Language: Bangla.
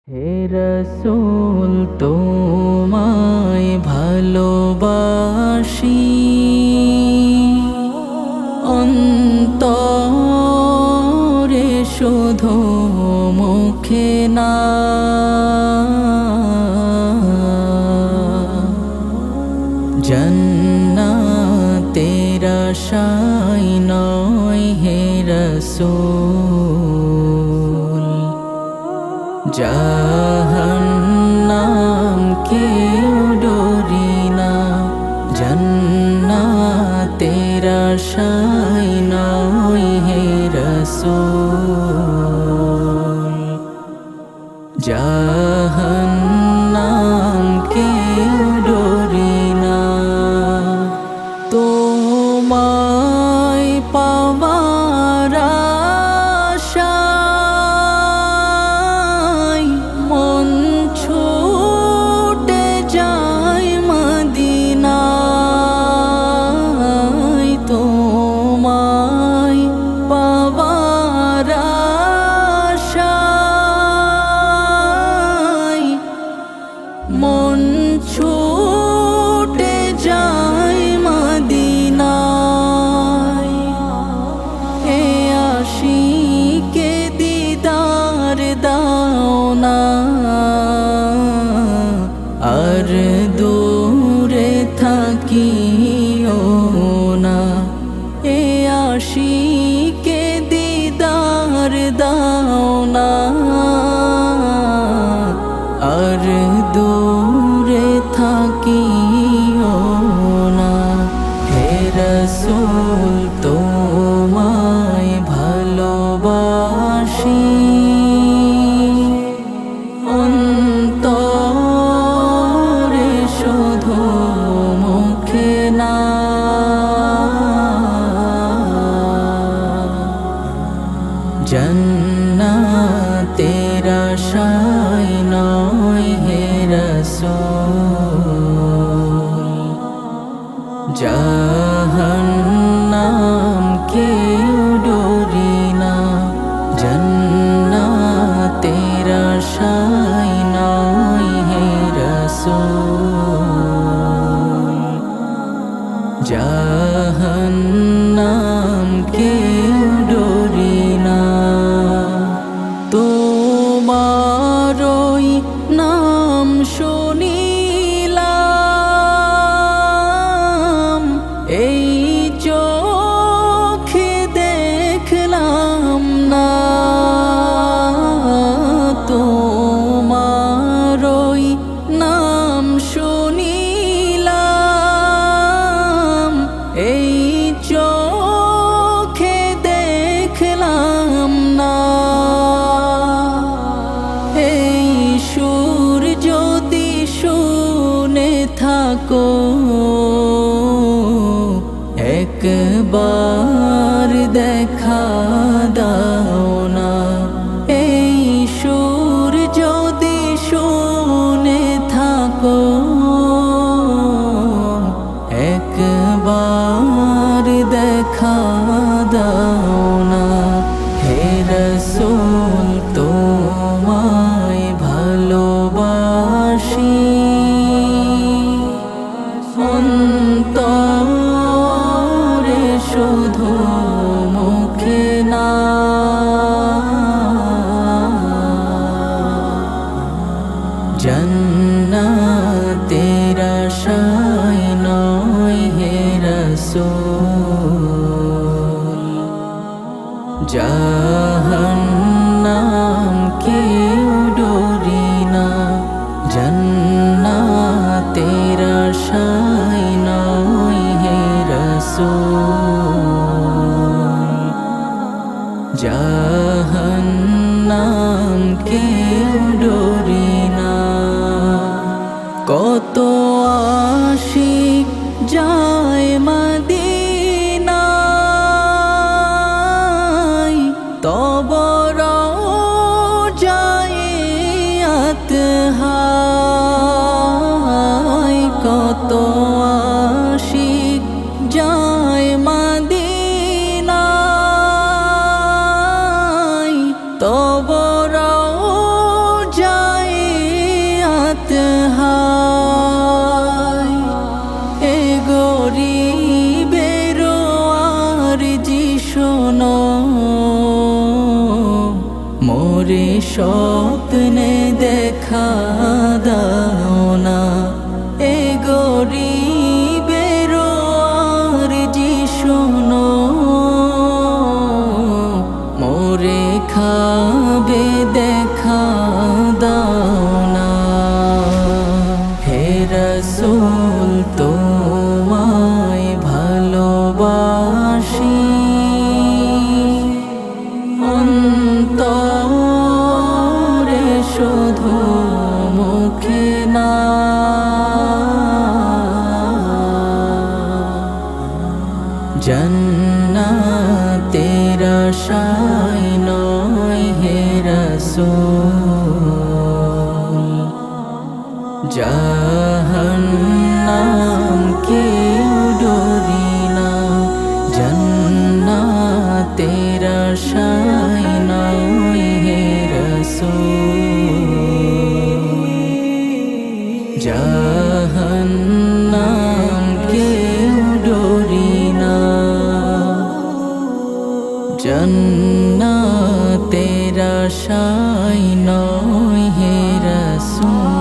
হে রসূল তোমায় ভালোবাসি অন্তরে শুধু মুখে না জান্নাতের আশায় নয় হে রসূল জাহান্নাম কেউ ডরি না জান্নাতের আশায় নয় হে রসূল জাহান্নাম কেউ ডরি না তোমায় পাওয়ার আশায় মন ছুটে যায় মদিনায় তোমায় পাওয়ার আশায় মন ছুটে যায় মদিনায় হে আশিকে দিদার দাও না আর দূরে থাকিও না হে আশিকে দিদার দাও না আর দূরে থাকিও না হে রসূল তোমায় ভালোবাসি অন্তরে শুধু মুখে না জান্নাতের আশায় নয় হে রসূল জাহান্নাম কেউ ডরি না জান্নাতের আশায় নয় হে রসূল জাহান্নাম কেউ ডরি না তোমারই নাম শুনিলাম এই চোখে দেখলাম না তোমারই নাম শুনিলাম এই চোখে দেখলাম না এই সুর যদি শুনে থাকো একবার দেখা দাও না এই সুর যদি শুনে থাকো একবার দেখা দাও না হে রসূল তোমায় ভালোবাসি অন্তরে শুধু মুখে না জান্নাতের আশায় নয় হে রসূল জাহান্নাম কেউ ডরি না জান্নাতের আশায় নয় হে রসূল জাহান্নাম কেউ ডরি না কত আশিক যায় মদিনায় তব রওজায় আতহায় কত আশিক যায় মদিনায় শোনো মোরে স্বপ্নে দেখা দাও না এ গরিবের আরজি শোনো মোরে খাবে দেখা দাও না হে রাসূল তোমায় ভালোবাসি অন্তরে শুধু মুখে না জান্নাতের আশায় নয় হে রাসূল জাহান্নাম কেউ ডরি না জান্নাতের আশায় নয় হে রাসূল জাহান্নাম কেউ ডরি না জান্নাতের আশায় নয় হে রাসূল